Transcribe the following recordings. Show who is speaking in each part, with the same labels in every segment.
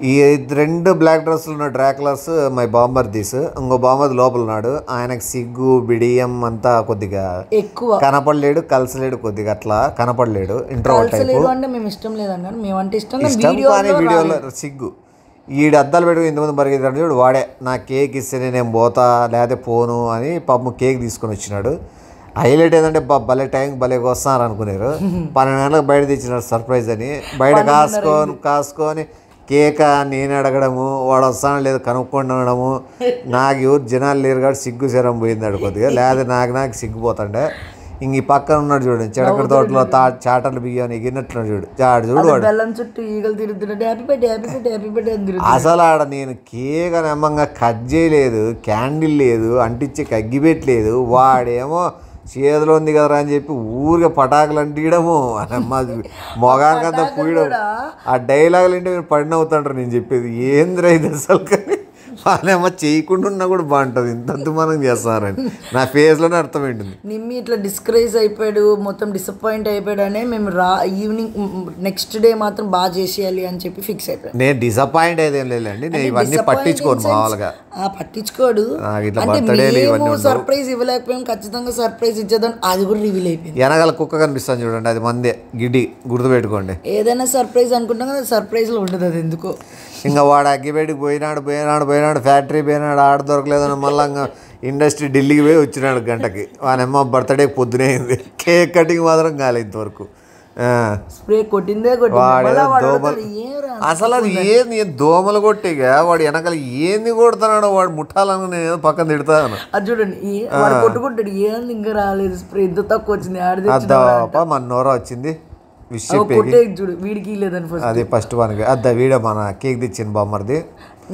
Speaker 1: ఈ 2 బ్లాక్ డ్రెస్సులు ఉన్న డ్రాకులర్స్ మై బాంబర్దీస్. ఇంకో బాంబర్ లోపల ఉన్నాడు. ఆయనకు సిగ్గు బిడియం అంతా కొద్దిగా
Speaker 2: ఎక్కువ
Speaker 1: కనపడలేడు, కలిసలేడు, కొద్దిగా అట్లా కనపడలేడు. Introvert type.
Speaker 2: అంటే మేము ఇష్టం లేదన్నారు, మేమంటే
Speaker 1: ఇష్టం కానీ వీడియోలో సిగ్గు. ఈడు అద్దాలు పెట్టుకుని ఇంతమంది పరిగెత్తాడు చూడు, వాడే నా కేక్ ఇస్తే నేను పోతా లేకపోతే పోను అని పాపం కేక్ తీసుకొని వచ్చినాడు. హైలైట్ ఏంటంటే భలే టైంకి భలేకి వస్తున్నారు అనుకున్నారు. 12 గంటలకు బయట తెచ్చినాడు సర్ప్రైజ్ అని. బయట కాసుకొని కేక నేను అడగడము, వాడు వస్తాను లేదు కనుక్కొని అనడము. నాకు ఎవరు జనాలు లేరు కాబట్టి సిగ్గు శరం పోయింది కొద్దిగా, లేదా నాకు సిగ్గుపోతాండే. ఇంక ఈ పక్కన ఉన్నాడు చూడండి, చెడకడ తోటలో చాటలు బియ్యం ఎగిరినట్టున్నాడు చూడు. చూడు వాడు అసలు ఆడ నేను కేక్ నమ్మంగా కట్ చేయలేదు, క్యాండిల్ లేదు, అంటించే అగ్గిపెట్టలేదు. వాడేమో చేతిలో ఉంది కదరా అని చెప్పి ఊరిగా పటాకులు అంటియడము, మొగానికంతా పూయడం. ఆ డైలాగులు అంటే మీరు పడినవుతాంటారు నేను చెప్పేది. ఏంద్రా ఇది అసలు, కానీ వాళ్ళేమో చేయకుండా ఉన్నా కూడా బాగుంటుంది. ఇంత మనం చేస్తారని నా ఫేస్లోనే అర్థమైంటుంది.
Speaker 2: నిమ్మి ఇట్లా డిస్కరేజ్ అయిపోయాడు, మొత్తం డిసప్పాయింట్ అయిపోయాడు అని మేము ఈవినింగ్ నెక్స్ట్ డే మాత్రం బాగా చేసేయాలి అని చెప్పి ఫిక్స్ అయిపోయాడు.
Speaker 1: నేను డిసప్పాయింట్ అయ్యేదేం లేదండి, నేను ఇవన్నీ పట్టించుకోను మామూలుగా.
Speaker 2: పట్టించుకోడు సర్ప్రైజ్ ఇవ్వలేకపోయాం, ఖచ్చితంగా సర్ప్రైజ్ ఇచ్చేద్దాం. అది కూడా రివీల్ అయిపోయింది.
Speaker 1: వెనకాల కుక్క కనిపిస్తాను చూడండి, అది మందే గిడ్డి, గుర్తుపెట్టుకోండి.
Speaker 2: ఏదైనా సర్ప్రైజ్ అనుకుంటాం కదా, సర్ప్రైజ్లో ఉండదు అది ఎందుకో.
Speaker 1: ఇంకా వాడు అగ్గిపెట్టికి పోయినాడు, ఫ్యాక్టరీ పోయినాడు, ఆడ దొరకలేదని మళ్ళీ ఇంకా ఇండస్ట్రీ ఢిల్లీకి పోయి వచ్చినాడు గంటకి. వానమ్మ బర్త్డే పొద్దునే అయింది, కేక్ కటింగ్ మాత్రం కాలేదు ఇంతవరకు.
Speaker 2: స్ప్రే కొట్టిందే
Speaker 1: అసలు అది ఏంది దోమలు కొట్టిగా వాడు వెనకాల ఏంది కొడుతున్నాడు, వాడు ముట్టాలని నేను పక్కన తిడతాను.
Speaker 2: అది చూడండి కొట్టుకుంటాడు, ఏంది ఇంకా రాలేదు స్ప్రే, ఎంత తక్కువ వచ్చింది.
Speaker 1: అద్దాప మన నోరా వచ్చింది
Speaker 2: చూడు, వీడికి లేదని
Speaker 1: అది ఫస్ట్ వానికి. అద్దా వీడియో మన కేక్ తెచ్చింది బామ్మర్ది,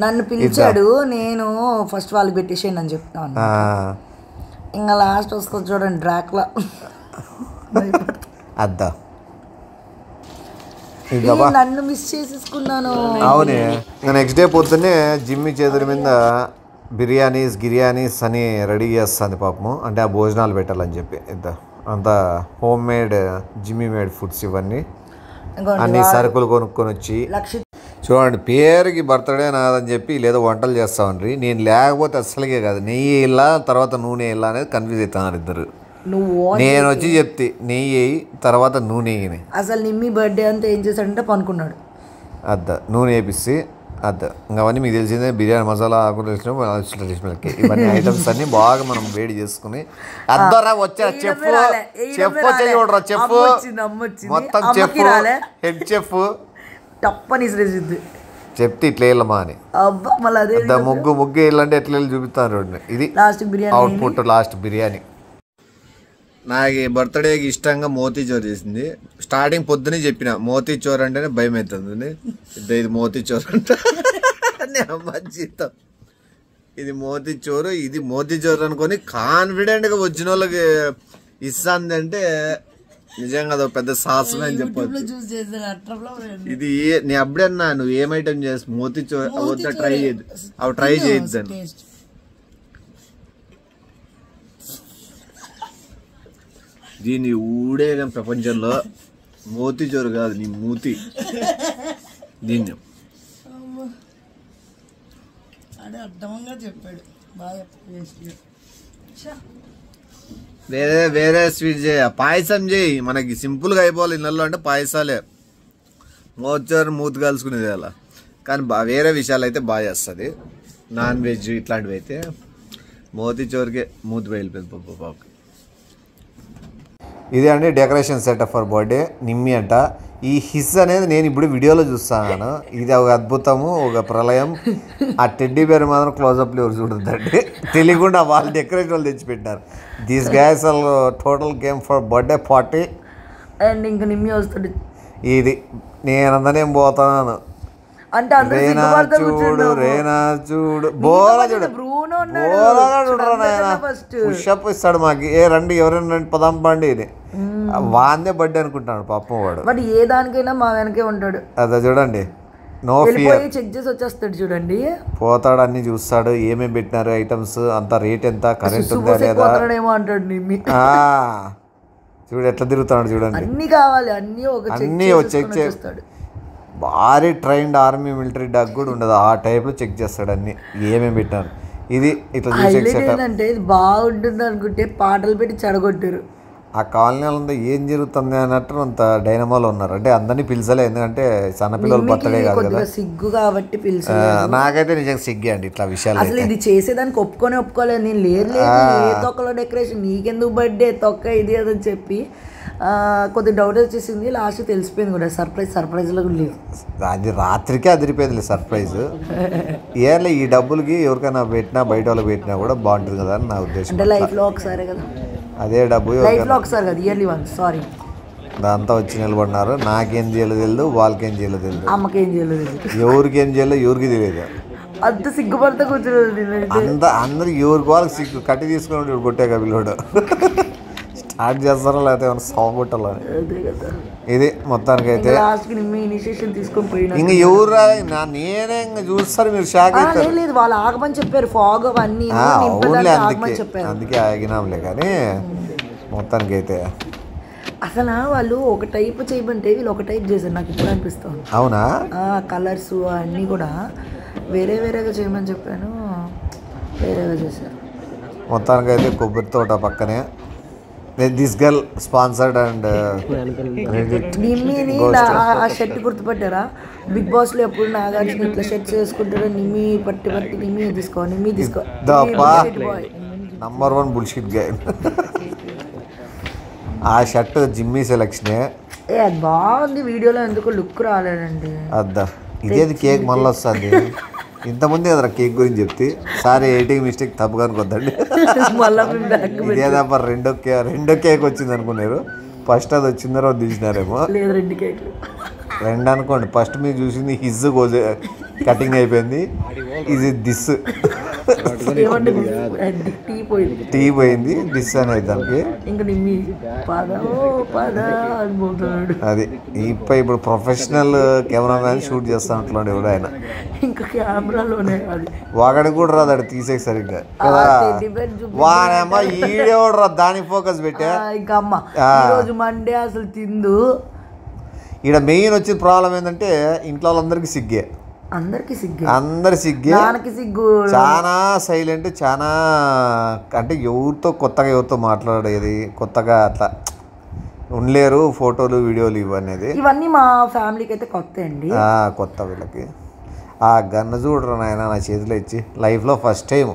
Speaker 2: నన్ను పిలిచాడు, నేను ఫస్ట్ వాళ్ళకి పెట్టేసేయండి అని చెప్తాను. ఇంకా లాస్ట్ వస్తుంది చూడండి డ్రాక్లా.
Speaker 1: అద్దా
Speaker 2: నన్ను మిస్ చేసేసుకున్నాను.
Speaker 1: అవునే. నెక్స్ట్ డే పొద్దున్నే జిమ్మి చేతుల మీద గిరియానీస్ అని రెడీ చేస్తుంది పాపము. అంటే ఆ భోజనాలు పెట్టాలని చెప్పి అంతా హోమ్ మేడ్ జిమ్మి మేడ్ ఫుడ్స్ ఇవన్నీ, అన్ని సరుకులు కొనుక్కొని వచ్చి. చూడండి పేరుకి బర్త్డే నాదని చెప్పి లేదా వంటలు చేస్తామండ్రి. నేను లేకపోతే అస్సలుగే కాదు, నెయ్యి ఇలా తర్వాత నూనె ఇలా అనేది కన్ఫ్యూజ్ అవుతున్నారు ఇద్దరు. నేను వచ్చి చెప్తే నెయ్యి వేయి తర్వాత నూనె వేయని.
Speaker 2: అసలు నిమ్మి బర్త్డే అంతా ఏం చేశాడంటే పనుకున్నాడు.
Speaker 1: నూనె వేపిస్తే ఇంకా అవన్నీ మీకు తెలిసిందే, బిర్యానీ మసాలా ఆకులు వేసినకి ఇవన్నీ ఐటమ్స్ అన్ని బాగా మనం వేడి చేసుకుని అద్దరా వచ్చా చెఫ్ వచ్చే చూడరా, చెఫ్ మొత్తం చెఫ్ హెడ్ చెఫ్
Speaker 2: తప్పని
Speaker 1: చెప్తే ఇట్లా వెళ్ళమా అని. ముగ్గు వెళ్ళంటే ఎట్లా వెళ్ళి చూపిస్తాను. ఇది అవుట్పుట్ లాస్ట్ బిర్యానీ. నాకు బర్త్డేకి ఇష్టంగా మోతీచూర్ చేసింది. స్టార్టింగ్ పొద్దునే చెప్పిన మోతీచూర్ అంటేనే భయం అవుతుంది. ఇది మోతీచూర్ అంట జీతం, ఇది మోతీచూర్ అనుకొని కాన్ఫిడెంట్గా వచ్చిన వాళ్ళకి ఇస్తుంది అంటే నిజంగా అది పెద్ద సాహసమే అని చెప్పొచ్చు. ఇది నేను అప్పుడన్నా నువ్వు ఏం ఐటమ్ చేసి మోతీచూర్ వద్ద ట్రై చేయదు, అవి ట్రై చేయొద్దని. దీన్ని ఊడే ప్రపంచంలో మోతీచూరు కాదు, నీ మూతి. దీన్ని వేరే స్వీట్ చేయ, పాయసం చేయి. మనకి సింపుల్గా అయిపోవాలి ఇళ్ళల్లో అంటే పాయసాలే. మోతీచూరు మూతి కలుసుకునేది అలా, కానీ వేరే విషయాలు అయితే బాగా చేస్తుంది. నాన్ వెజ్ ఇట్లాంటివి అయితే మోతీచూరుకే మూతి బయలుపోయింది పాపకి. ఇదే అండి decoration setup for birthday Nimmi అంట. ఈ హిస్ అనేది నేను ఇప్పుడు వీడియోలో చూస్తాను. ఇది ఒక అద్భుతము, ఒక ప్రళయం. ఆ టెడ్డీ బేర్ మాత్రం క్లోజప్లో ఎవరు చూడద్దండి, తెలియకుండా వాళ్ళు డెకరేషన్ వాళ్ళు తెచ్చిపెట్టారు. These guys total game for birthday party.
Speaker 2: And ఇంకా నిమ్మి వస్తుంది.
Speaker 1: ఇది నేనందనేం పోతాను రేనా చూడు బోరా పుషప్ ఇస్తాడు మాకు. రండి ఎవరైనా రండి పదాం పండి ఇది వాందే బర్త్డే అనుకుంటాడు పాపం వాడు.
Speaker 2: బట్ ఏ దానికైనా మా వెనకే ఉంటాడు.
Speaker 1: అదే చూడండి, నో ఫియర్.
Speaker 2: చెక్ చేసి వచ్చేస్తాడు చూడండి,
Speaker 1: పోతాడు అన్ని చూస్తాడు, ఏమేమి పెట్టినారు ఐటమ్స్, అంత రేట్ ఎంత, కరెంట్ ఉందా లేదా చూడు ఎట్లా తిరుగుతాడు చూడండి.
Speaker 2: అన్ని కావాలి, అన్ని చెక్ చేస్తాడు.
Speaker 1: భారీ ట్రైన్డ్ ఆర్మీ మిలిటరీ డాగ్ కూడా ఉండదు, ఆ టైప్లో చెక్ చేస్తాడు అన్ని ఏమేమి పెట్టాను. ఇది ఇట్లా చూసే సెటప్
Speaker 2: అంటే ఇది బాగుంటుంది అనుకుంటే పాటలు పెట్టి చెడగొట్టారు.
Speaker 1: ఆ కాలనీ వాళ్ళంతా ఏం జరుగుతుంది అన్నట్టు అంత డైనమాలో ఉన్నారు. అంటే అందరినీ పిలిచలే, ఎందుకంటే సన్నపిల్లలు బర్త్డే కాదు కదా,
Speaker 2: సిగ్గు కాబట్టి పిలిచి.
Speaker 1: నాకైతే నిజంగా సిగ్గే అండి ఇట్లా విషయాలు.
Speaker 2: అసలు ఇది చేసేదానికి ఒప్పుకోలేదు నేను. లేదు ఏ తొక్కలో డెకరేషన్ నీకెందుకు బర్త్డే తొక్క ఇది అదని చెప్పి కొద్ది డౌట్ వచ్చేసింది. లాస్ట్ తెలిసిపోయింది కూడా సర్ప్రైజ్లో కూడా లేదు.
Speaker 1: అది రాత్రికే అదిరిపోయింది సర్ప్రైజ్. ఏర్లే ఈ డబ్బులకి ఎవరికైనా పెట్టినా బయట వాళ్ళకి పెట్టినా కూడా బాగుంటుంది కదా అని నా ఉద్దేశం.
Speaker 2: అంటే లైఫ్లో ఒకసారి కదా,
Speaker 1: అదే డబ్బు
Speaker 2: లైఫ్లో ఒకసారి కదా, ఇయర్లీ వన్స్. సారీ
Speaker 1: దాంతో వచ్చి నిలబడినారు. నాకేం చేయలేదు తెలియదు, వాళ్ళకేం చేయలేదు తెలియదు,
Speaker 2: అమ్మకేం చేయలేదు,
Speaker 1: ఎవరికేం చేయలేదు ఎవరికి తెలియదు.
Speaker 2: అంత సిగ్గుపడితే కూర్చున్నది
Speaker 1: అందరు ఎవరికి వాళ్ళకి సిగ్గు కట్టి తీసుకుని కొట్టే పిల్లోడు స్టార్ట్ చేస్తారా లేకపోతే ఏమైనా సాగుట్టాలో. ఇది మొత్తానికి అయితే
Speaker 2: తీసుకొని పోయినా
Speaker 1: ఇంకా ఎవరు నేనే ఇంకా చూస్తారు మీరు షాక్ అవుతారు.
Speaker 2: లేదు వాళ్ళు ఆగమని చెప్పారు, ఫాగ్ అవన్నీ
Speaker 1: అవునులే, అందుకే ఆగినాంలే. కానీ మొత్తానికి అయితే
Speaker 2: అసలు వాళ్ళు ఒక టైప్ చేయమంటే వీళ్ళు ఒక టైప్ చేశారు, నాకు ఇప్పుడు అనిపిస్తుంది.
Speaker 1: అవునా,
Speaker 2: కలర్స్ అన్నీ కూడా వేరేగా చేయమని చెప్పాను, వేరేగా చేశారు.
Speaker 1: మొత్తానికి అయితే కొబ్బరి తోట పక్కనే దిస్ గర్ల్ స్పాన్సర్డ్ అండ్
Speaker 2: నిమ్మిని ఆ షర్ట్ గుర్తుపట్టారా? బిగ్ బాస్ లో ఎప్పుడు నాగార్జున ఇట్లా షర్ట్స్ వేసుకుంటారో నిమ్మి పట్టి నిమ్మి తీసుకో
Speaker 1: నంబర్ 1 బుల్షిట్ గై. ఆ షర్ట్ జిమ్మీ సెలక్షనే.
Speaker 2: అది బాగుంది, వీడియోలో ఎందుకు లుక్ రాలేదండి.
Speaker 1: అద్దా ఇదేది కేక్ మళ్ళీ వస్తుంది. ఇంతకుముందే కదా కేక్ గురించి చెప్తే సారీ ఎయిటింగ్ మిస్టేక్ తప్పుగా అనుకోద్దండి. ఇదేదప్ప రెండో కేక్ వచ్చింది అనుకున్నారు. ఫస్ట్ అది వచ్చిన తర్వాత తీసినారేమో. రెండు అనుకోండి. ఫస్ట్ మీరు చూసింది హిజ్ కటింగ్ అయిపోయింది, ఇది దిస్ టీ పోయింది, డిస్ అనేది దానికి. అది ఇప్పుడు ప్రొఫెషనల్ కెమెరామ్యాన్ షూట్ చేస్తానట్లుండే కూడా ఆయన.
Speaker 2: ఇంకా కెమెరాలోనే
Speaker 1: వాగడికి కూడా రాదు అక్కడ తీసే సరిగ్గా కదా. వానేమ్మా ఈడేవాడు రా దానికి ఫోకస్ పెట్టా.
Speaker 2: ఇంకా అమ్మ ఈరోజు మండే అసలు తిందు.
Speaker 1: ఈడ మెయిన్ వచ్చిన ప్రాబ్లం ఏంటంటే ఇంట్లో వాళ్ళందరికీ సిగ్గే, అందరి సిగ్గే,
Speaker 2: సిగ్గు.
Speaker 1: చాలా సైలెంట్, చాలా అంటే ఎవరితో మాట్లాడేది కొత్తగా అట్లా ఉండలేరు. ఫోటోలు వీడియోలు
Speaker 2: ఇవన్నీ మా ఫ్యామిలీకి అయితే కొత్త అండి,
Speaker 1: కొత్త వీళ్ళకి. ఆ గన్ను చూడరు నాయన నా చేతిలో ఇచ్చి లైఫ్లో ఫస్ట్ టైం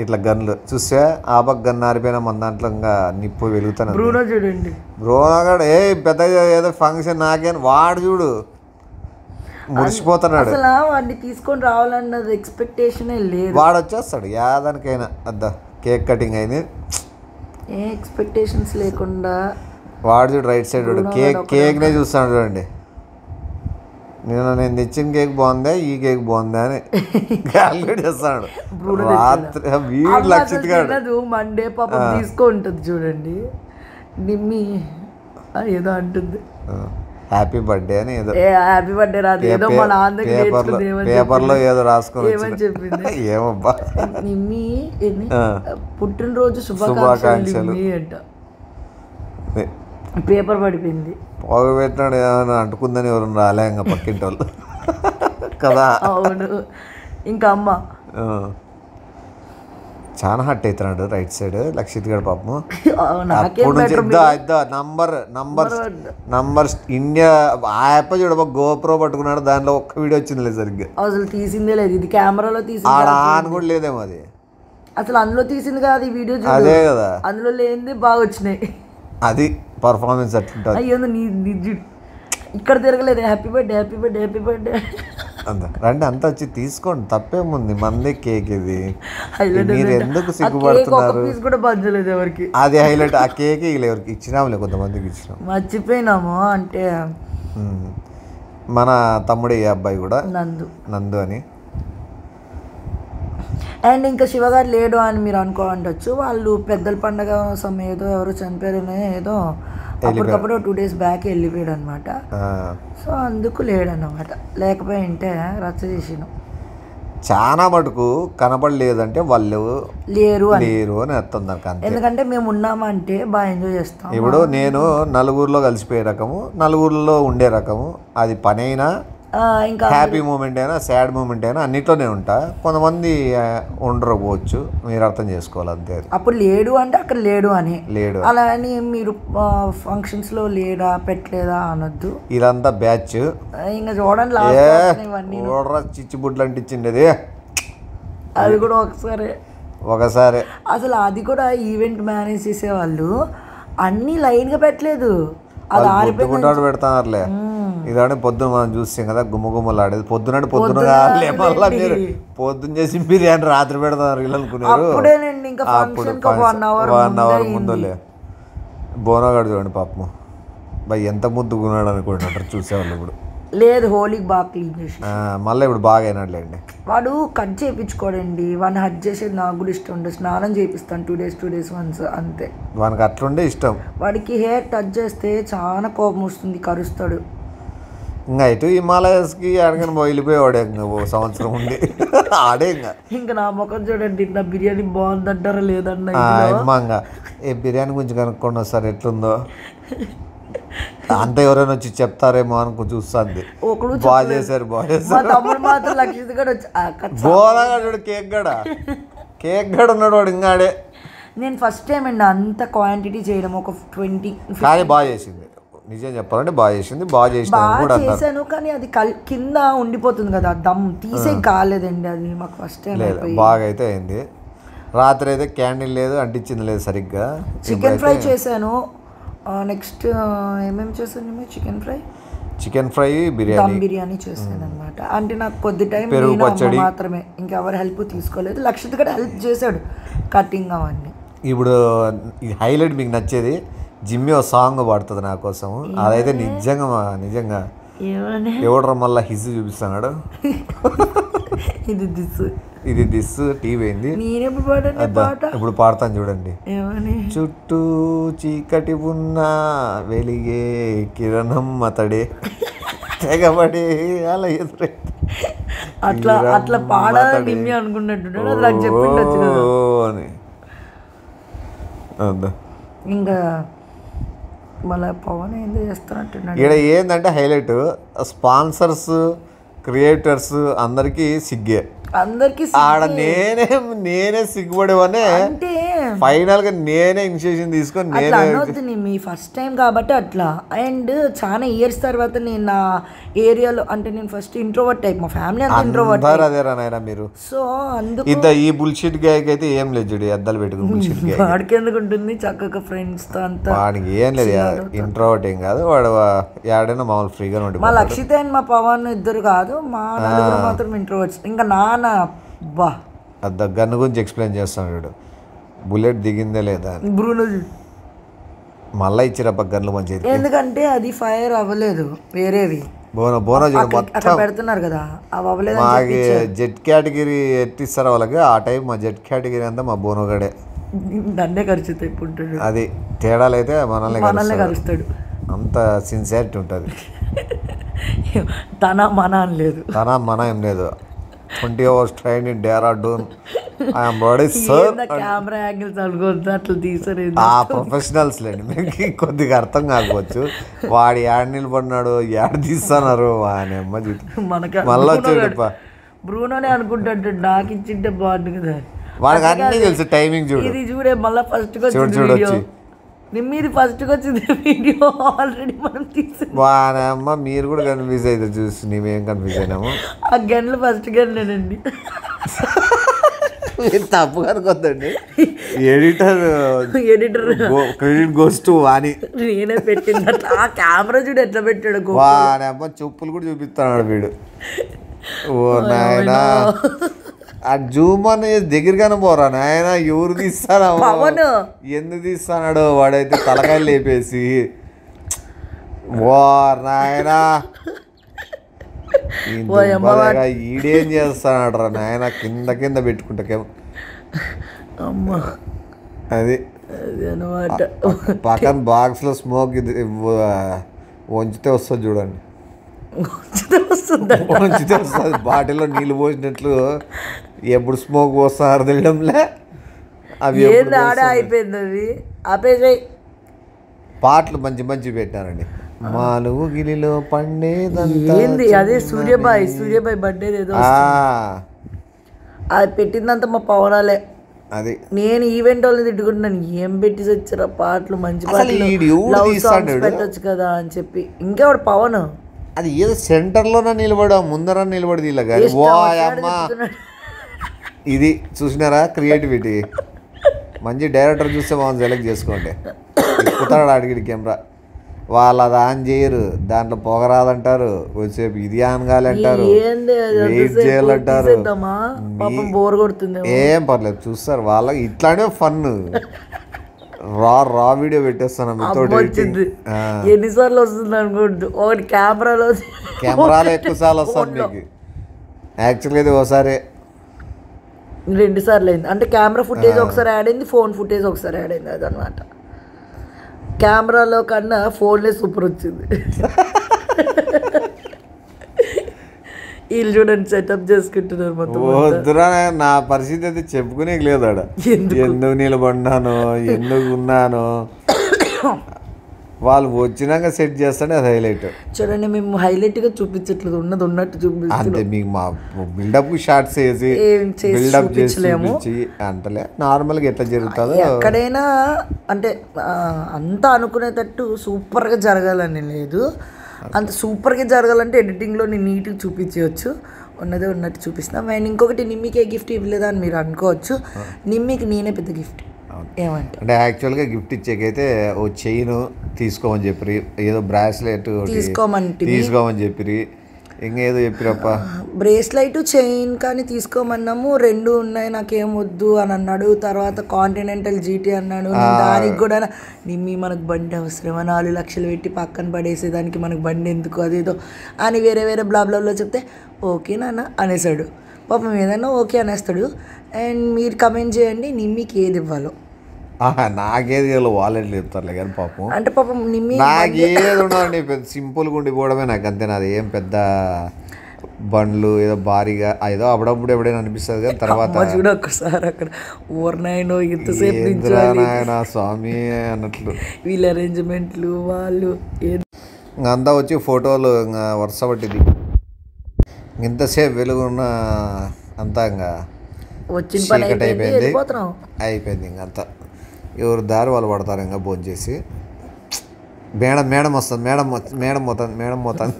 Speaker 1: ఇట్లా గన్లు చూస్తే ఆ పక్క గన్ను ఆరిపోయినా మన దాంట్లో ఇంకా నిప్పు వెలుగుతాను.
Speaker 2: బ్రూనో చూడండి,
Speaker 1: బ్రూనో కూడా పెద్దగా ఏదో ఫంక్షన్ నాకేం వాడు చూడు మురిసిపోతున్నాడు.
Speaker 2: అసలు వాడిని తీసుకొని రావాలన్నది ఎక్స్పెక్టేషన్ లేదు.
Speaker 1: వాడు వచ్చేస్తాడు యాదానికైనా. అద్దా కేక్ కటింగ్ అయింది,
Speaker 2: ఏ ఎక్స్పెక్టేషన్స్ లేకుండా
Speaker 1: వాడు చూడు రైట్ సైడ్ కేక్నే చూస్తాడు చూడండి. నేను తెచ్చిన కేక్ బాగుందా ఈ కేక్ బాగుందా అని క్యాల్కులేట్ చేస్తాడు. రాత్రి వీడు లక్షిత్ గాడు
Speaker 2: మండే పాపం తీసుకుంటుంది చూడండి. నిమ్మి ఏదో అంటుంది
Speaker 1: హ్యాపీ బర్త్డే అని, ఏదో
Speaker 2: హ్యాపీ బర్త్డే రాదు, ఏదో మా నాన్న
Speaker 1: పేపర్లో ఏదో రాసుకొని
Speaker 2: చెప్పింది.
Speaker 1: ఏమబ్బా
Speaker 2: నిమ్మి పుట్టినరోజు శుభాకాంక్షలు అంట. పేపర్ పడిపోయింది,
Speaker 1: పొగ పెట్టినాడు ఏమైనా అంటుకుందని ఎవరు రాలే ఇంకా పక్కింటి వాళ్ళు కదా.
Speaker 2: అవును. ఇంకా అమ్మ
Speaker 1: చాలా హట్ అవుతున్నాడు రైట్ సైడ్ లక్షిత్ గారు పాపము. అప్పుడు నుంచి నంబర్ ఇండియా ఆ యాప్ చూడ గోప్రో పట్టుకున్నాడు, దాంట్లో ఒక్క వీడియో వచ్చింది లేదు సరిగ్గా.
Speaker 2: అసలు తీసిందే లేదు, ఇది కెమెరాలో తీసింది.
Speaker 1: ఆన్ కూడా లేదేమో అది,
Speaker 2: అసలు అందులో తీసింది కాదు ఈ వీడియో.
Speaker 1: అదే కదా,
Speaker 2: అందులో లేనిది బాగా వచ్చినాయి.
Speaker 1: అది పర్ఫార్మెన్స్ అట్లా.
Speaker 2: అయ్యో ఇక్కడ తిరగలేదు. హ్యాపీ బర్త్డే
Speaker 1: అంత రండి అంతా వచ్చి తీసుకోండి, తప్పేముంది, మంది కేక్ ఇది. మీరు ఎందుకు సిగ్గుపడుతున్నారు?
Speaker 2: ఎవరికి
Speaker 1: అది హైలైట్. ఆ కేక్ ఎవరికి ఇచ్చినాంలే, కొంతమందికి ఇచ్చినాం,
Speaker 2: మర్చిపోయినాము. అంటే
Speaker 1: మన తమ్ముడు ఈ అబ్బాయి కూడా నందు అని.
Speaker 2: అండ్ ఇంకా శివగారు లేడు అని మీరు అనుకోవచ్చు. వాళ్ళు పెద్దల పండగ ఏదో ఎవరో చనిపోయారనే ఏదో అప్పటికప్పుడు 2 days బ్యాక్ వెళ్ళిపోయాడు అనమాట. సో అందుకు లేడన్నమాట, లేకపోయి ఉంటే రచ్చ చేసినాం.
Speaker 1: చాలా మటుకు కనపడలేదంటే వాళ్ళు
Speaker 2: లేరు
Speaker 1: అని అర్థం దానికి అంతే.
Speaker 2: ఎందుకంటే మేము ఉన్నామంటే బాగా ఎంజాయ్ చేస్తాం.
Speaker 1: ఇప్పుడు నేను నలుగురిలో కలిసిపోయే రకము, నలుగురిలో ఉండే రకము. అది పని అయినా
Speaker 2: ఇంకా
Speaker 1: హ్యాపీ మూమెంట్ అయినా సాడ్ మూమెంట్ అయినా అన్నిట్లోనే ఉంటా. కొంతమంది ఉండకపోవచ్చు, మీరు అర్థం చేసుకోవాలి అంతే.
Speaker 2: అప్పుడు లేడు అంటే అక్కడ లేడు అని
Speaker 1: లేడు,
Speaker 2: అలా అని మీరు ఫంక్షన్స్లో లేడా పెట్టలేదా అనొద్దు.
Speaker 1: ఇదంతా బ్యాచ్.
Speaker 2: ఇంకా చూడండి
Speaker 1: చూడరా చిచ్చుబుడ్లు అంటించిండేది
Speaker 2: అది కూడా ఒకసారి. అసలు అది కూడా ఈవెంట్ మేనేజ్ చేసేవాళ్ళు అన్ని లైన్గా పెట్టలేదు, అది
Speaker 1: ఆరిపోయి పెడతారులే. ఇదంటే పొద్దున మనం చూస్తాం కదా గుమ్మగుమ్మలు ఆడేది. పొద్దున కాదులే, మళ్ళీ మీరు పొద్దున్న చేసి బిర్యానీ రాత్రి పెడతారు వీళ్ళు అనుకున్నారు. అప్పుడు 1 hour ముందులే. బోనగాడు చూడండి పాపము బాయ్ ఎంత ముద్దుకున్నాడు అనుకుంటున్నారు చూసేవాళ్ళు. ఇప్పుడు
Speaker 2: లేదు, హోలీకి బాగా క్లీన్ చేసి
Speaker 1: మళ్ళీ ఇప్పుడు బాగా అయినట్లేండి.
Speaker 2: వాడు కట్ చేయించుకోడండి, వాడిని హట్ చేసేది నాకు కూడా ఇష్టం ఉండదు. స్నానం చేపిస్తాను 2 days వన్స్ అంతే.
Speaker 1: వానికి అట్లుండే ఇష్టం.
Speaker 2: వాడికి హెయిర్ టచ్ చేస్తే చాలా కోపం వస్తుంది, కరుస్తాడు.
Speaker 1: ఇంకా ఇటు హిమాలయస్కి అడగని వెళ్ళిపోయేవాడే సంవత్సరం ఉండి ఆడే.
Speaker 2: ఇంకా నా ముఖం చూడండి, నా బిర్యానీ బాగుందంటారా లేదన్నా.
Speaker 1: ఇంకా ఏ బిర్యానీ గురించి కనుక్కోండి సార్ ఎట్లుందో, అంత ఎవరైనా వచ్చి చెప్తారేమో అనుకో చూస్తుంది. బాగా చేశారు బోనగాడు కేక్ గడ ఉన్నాడు వాడు ఇంకాడే.
Speaker 2: నేను ఫస్ట్ టైం అండి అంత క్వాంటిటీ చేయడం, ఒక 20.
Speaker 1: కానీ బాగా చేసింది, నిజం చెప్పాలంటే బాగా చేసింది. బాగా
Speaker 2: చేశాను కానీ అది కింద ఉండిపోతుంది కదా, దమ్ తీసే కాలేదండి. అది మాకు ఫస్ట్ టైం
Speaker 1: బాగా అయితే అయింది. రాత్రి అయితే క్యాండిల్ లేదు, అంటించింది లేదు సరిగ్గా.
Speaker 2: చికెన్ ఫ్రై చేశాను. నెక్స్ట్ ఏమేమి చేశాను? చికెన్ ఫ్రై బిర్యానీ చేశాను అనమాట. అంటే నాకు కొద్ది టైం మాత్రమే, ఇంకెవరు హెల్ప్ తీసుకోలేదు. లక్షిత్ కూడా హెల్ప్ చేశాడు కటింగ్ అవన్నీ.
Speaker 1: ఇప్పుడు హైలైట్ మీకు నచ్చేది, జిమ్మి ఒక సాంగ్ పాడుతుంది నా కోసం. అదైతే నిజంగా ఎవడరా మళ్ళీ హిజ్ చూపిస్తున్నాడు. ఇది దిస్ టీవీ అయింది. ఇప్పుడు పాడతాను చూడండి. చుట్టూ చీకటి ఉన్న వెలిగే కిరణం అతడే తెగబడి అలా ఎదురే
Speaker 2: అట్లా పాడాలని అనుకున్నట్టు అని. ఇంకా మళ్ళీ పవన్ ఏందో చేస్తున్నట్టున్నాడు.
Speaker 1: ఇక్కడ ఏంటంటే హైలైట్ స్పాన్సర్స్, క్రియేటర్స్ అందరికీ సిగ్గే. ఆడ నేనే సిగ్గుపడేవనే.
Speaker 2: అంటే
Speaker 1: ఫైనల్ గా నేనే ఇనిషియేషన్ తీసుకొని
Speaker 2: నేనే మీ ఫస్ట్ టైం కాబట్టి అట్లా. అండ్ చాలా ఇయర్స్ తర్వాత నేను నా ఏరియాలో, అంటే నేను ఫస్ట్ ఇంట్రోవర్ట్ టైప్, మా ఫ్యామిలీ అంతా ఇంట్రోవర్ట్.
Speaker 1: అదేరా నాయనా మీరు.
Speaker 2: సో అందుకు
Speaker 1: ఈ బుల్షిట్ గాయకి అయితే ఏం లేదు చూడు, అద్దాలు పెట్టుకుని బుల్షిట్ గాయ్
Speaker 2: వాడికి ఎందుకు ఉంటుంది, చక్కగా ఫ్రెండ్స్ తో అంతా.
Speaker 1: వాడికి ఏం లేదు, ఇంట్రోవర్ట్ ఏం కాదు వాడు, ఏడైనా మామూలు ఫ్రీగా ఉంటుంది.
Speaker 2: మా లక్షిత్ అండ్ మా పవన్ ఇద్దరు కాదు, మా నలుగురు మాత్రం ఇంట్రోవర్ట్స్. ఇంకా బా
Speaker 1: గన్ను గురించి ఎక్స్ప్లెయిన్ చేస్తాను వీడు. బుల్లెట్ దిగిందే లేదా
Speaker 2: బ్రూనో
Speaker 1: మళ్ళీ ఇచ్చిరప్ప గన్లు మంచిది,
Speaker 2: ఎందుకంటే అది ఫైర్ అవ్వలేదు. వేరేవి పెడుతున్నారు కదా, అవి అవ్వలేదు.
Speaker 1: మాకి జెట్ కేటగిరీ ఎట్టిస్తారు వాళ్ళకి. ఆ టైం మా జెట్ కేటగిరీ అంతా మా బోనోగడే
Speaker 2: నన్నే ఖర్చుతాయి. ఇప్పుడు
Speaker 1: అది తేడాలు అయితే మనల్ని
Speaker 2: కలుస్తాడు.
Speaker 1: అంత సిన్సియారిటీ ఉంటుంది.
Speaker 2: మన అని లేదు,
Speaker 1: మన ఏం లేదు. 20 hours trained in Dehradun. I am ready, sir.
Speaker 2: Camera angles అనుకోవద్దు, అట్లా తీసారు.
Speaker 1: ప్రొఫెషనల్స్ లేండి, మీకు కొద్దిగా అర్థం కాకపోవచ్చు. వాడు యాడ్ నిలబడినాడు, యాడ్ తీస్తున్నారు అని అమ్మ మళ్ళీ వచ్చాడు.
Speaker 2: బ్రూనోనే అనుకుంటాడు, నాకు ఇచ్చింటే బాగుంది కదా.
Speaker 1: వాడికి అన్నీ తెలుసు, టైమింగ్ చూడు.
Speaker 2: ఇది చూడే మళ్ళీ ఫస్ట్ చూడు మీది ఫస్ట్ వచ్చింది వీడియో ఆల్రెడీ మనం
Speaker 1: తీసుకున్నాం. మీరు కూడా కన్ఫ్యూజ్ అయితే చూసి మేమేం కన్ఫ్యూజ్ అయినాము.
Speaker 2: ఆ గన్లు ఫస్ట్ గన్లేనండి.
Speaker 1: మీరు తప్పు కనుకోద్దండి. ఎడిటర్ క్రెడిట్ గోస్ టు వాణి.
Speaker 2: నేనే పెట్టింది. ఆ కెమెరా చూడు ఎట్లా పెట్టాడు.
Speaker 1: వానమ్మ చెప్పులు కూడా చూపిస్తున్నాడు వీడు. ఓ నాయనా, ఆ జూమ్ అని దగ్గరగానే పోరా నాయన. ఎవరు తీస్తారా, ఎందుకు తీస్తాడు వాడైతే తలకాయలు లేపేసి. ఓ నాయనా, ఈడేం చేస్తాడు రా నాయన, కింద పెట్టుకుంటా. అది పక్కన బాక్స్ లో స్మోక్ ఇది వంచితే వస్తుంది చూడండి. ఉంచితే వస్తుంది. బాటిల్లో నీళ్ళు పోసినట్లు ఎప్పుడు స్మోక్ పోస్తారు తెలియడంలే. అవి
Speaker 2: ఆడే అయిపోయింది అది ఆపేసి.
Speaker 1: పాటలు మంచి మంచి పెట్టారండి. మాలువు గిలిలో పండేదంతా
Speaker 2: ఏంది అదే సూర్యబాయ్ బర్త్డే ఏదో అది పెట్టిందంతా మా పవనాలే.
Speaker 1: అది
Speaker 2: నేను ఈవెంట్ వాళ్ళని తిట్టుకుంటున్నాను, ఏం పెట్టి వచ్చారా పాటలు, మంచి పాటలు లవ్ సాంగ్స్ పెట్టొచ్చు కదా అని చెప్పి. ఇంకెవడు పవన్
Speaker 1: అది ఏదో సెంటర్లోనే నిలబడ ముందర నిలబడి ఇలా కానీ అమ్మా. ఇది చూసినారా క్రియేటివిటీ. మంచి డైరెక్టర్ చూస్తే మనం సెలెక్ట్ చేసుకోండి. కుతాడు అడిగిడి కెమెరా వాళ్ళు అది ఆన్ చేయరు, దాంట్లో పొగరాదంటారు, కొద్దిసేపు ఇది ఆన్ కాలంటారు, వెయిట్ చేయాలంటారు. ఏం పర్లేదు చూస్తారు వాళ్ళకి. ఇట్లానే ఫన్ రా వీడియో పెట్టేస్తాను మీతో.
Speaker 2: ఎన్నిసార్లు వస్తుంది అనుకోండి, ఒకటి
Speaker 1: కెమెరాలో ఎక్కువ సార్లు వస్తుంది మీకు. యాక్చువల్గా ఇది ఒకసారి
Speaker 2: 2 సార్లు అయింది. అంటే కెమెరా ఫుటేజ్ ఒకసారి యాడ్ అయింది, ఫోన్ ఫుటేజ్ ఒకసారి యాడ్ అయింది. అదనమాట. కెమెరాలో కన్నా ఫోన్లే సూపర్ వచ్చింది. వీళ్ళు చూడండి సెటప్ చేసుకుంటున్నారు మొత్తం.
Speaker 1: వద్దురా నా పరిస్థితి అయితే చెప్పుకునే లేదు. ఆడ ఎందుకు నిలబడినాను, ఎందుకు ఉన్నాను, వాళ్ళు వచ్చినాక సెట్ చేస్తానే అది హైలైట్.
Speaker 2: చూడండి మేము హైలైట్గా చూపించట్లేదు, ఉన్నది ఉన్నట్టు చూపిస్తాం.
Speaker 1: అంతే మీకు మా బిల్డప్ షార్ట్స్ వేసి బిల్డప్ చేసి అంటలే నార్మల్గా ఎట్లా జరుగుతుందో.
Speaker 2: ఎక్కడైనా అంటే అంతా అనుకునేటట్టు సూపర్గా జరగాలని లేదు. అంత సూపర్గా జరగాలంటే ఎడిటింగ్లో నేను నీట్గా చూపించవచ్చు, ఉన్నదే ఉన్నట్టు చూపిస్తాం. అండ్ ఇంకొకటి నిమ్మికే గిఫ్ట్ ఇవ్వలేదా అని మీరు అనుకోవచ్చు. నిమ్మికి నేనే పెద్ద గిఫ్ట్. ఏమంటే
Speaker 1: అంటే యాక్చువల్గా గిఫ్ట్ ఇచ్చేకైతే ఓ చైన్ తీసుకోమని చెప్పి, ఏదో బ్రాస్లెట్ తీసుకోమని చెప్పి, ఇంకేదో చెప్పిరప్ప
Speaker 2: బ్రేస్లైట్ చైన్ కానీ తీసుకోమన్నాము. 2 ఉన్నాయి నాకేం వద్దు అని అన్నాడు. తర్వాత కాంటినెంటల్ జీటీ అన్నాడు. దానికి కూడా నిమ్మి మనకు బండి అవసరమా, 4 లక్షలు పెట్టి పక్కన పడేసేదానికి మనకు బండి ఎందుకు అదేదో అని వేరే బ్లాబ్లలో చెప్తే ఓకే నాన్న అనేసాడు. పాపం ఏదైనా ఓకే అనేస్తాడు. అండ్ మీరు కమెంట్ చేయండి నిమ్మికి ఏది ఇవ్వాలో.
Speaker 1: నాకేది వాలెట్లు చెప్తారులే కానీ పాపం.
Speaker 2: అంటే పాపం నిమ్మి
Speaker 1: నాకేది ఉండదండి, పెద్ద సింపుల్గా ఉండిపోవడమే నాకు అంతే. నాది ఏం పెద్ద బండ్లు ఏదో భారీగా ఏదో అప్పుడప్పుడు ఎప్పుడైనా అనిపిస్తుంది కానీ తర్వాత
Speaker 2: చూడ ఒక్కసారి అక్కడ ఓర్నాయనో ఇంతసేపు
Speaker 1: నాయన స్వామి అన్నట్లు
Speaker 2: వీళ్ళ అరేంజ్మెంట్లు వాళ్ళు
Speaker 1: అంతా వచ్చి ఫోటోలు ఇంకా వరుస పట్టింది. ఇంతసేపు వెలుగున్న అంతా ఇంకా చీకటి అయిపోయింది. ఇంకంతా ఎవరు దారి వాళ్ళు పడతారు. ఇంకా భోజనం చేసి మేడం వస్తుంది, మేడం పోతుంది.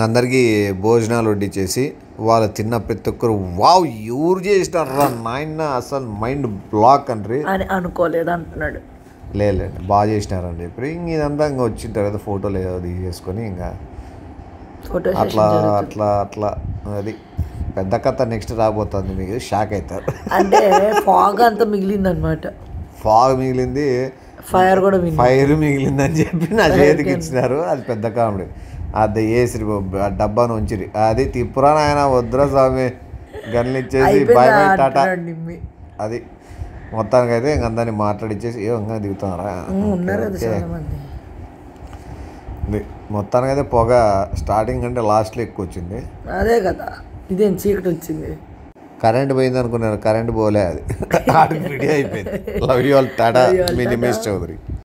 Speaker 1: అందరికీ భోజనాలు వడ్డించేసి వాళ్ళు తిన్న ప్రతి ఒక్కరు వావ్ ఎవరు చేసినారా నాయన అసలు మైండ్ బ్లాక్ అంటారు
Speaker 2: అని అనుకోలేదు అంటున్నాడు.
Speaker 1: లేదు బాగా చేసినారని చెప్పి ఇంక ఇదంతా ఇంకా వచ్చిన తర్వాత ఫోటోలు ఏదో తీసుకొని ఇంకా అట్లా అది పెద్ద కథ నెక్స్ట్ రాబోతుంది. మీకు షాక్ అవుతారు.
Speaker 2: అంటే ఫాగ్ అంతా మిగిలింది అనమాట.
Speaker 1: ఫాగ్ మిగిలింది, ఫైర్ మిగిలిందని చెప్పి నా చేతికి ఇచ్చినారు. అది పెద్ద కామెడీ. అది వేసిరి డబ్బాను ఉంచిరి, అది తిప్పురా నాయన వద్దురా స్వామి గన్లు ఇచ్చేసి బాయ్ బాయ్ టాటా. అది మొత్తానికి అయితే ఇంక అందరినీ మాట్లాడిచ్చేసి ఇంకా దిగుతున్నారా. మొత్తానికి అయితే పొగ స్టార్టింగ్ కంటే లాస్ట్లో ఎక్కువ వచ్చింది.
Speaker 2: అదే కదా, ఇదేం చీకటి వచ్చింది.
Speaker 1: కరెంట్ పోయింది అనుకున్నారు, కరెంట్ పోలే. అది ఆడికి రెడీ అయిపోయింది. Love you all tata. మీ నిమేష్ చౌదరి.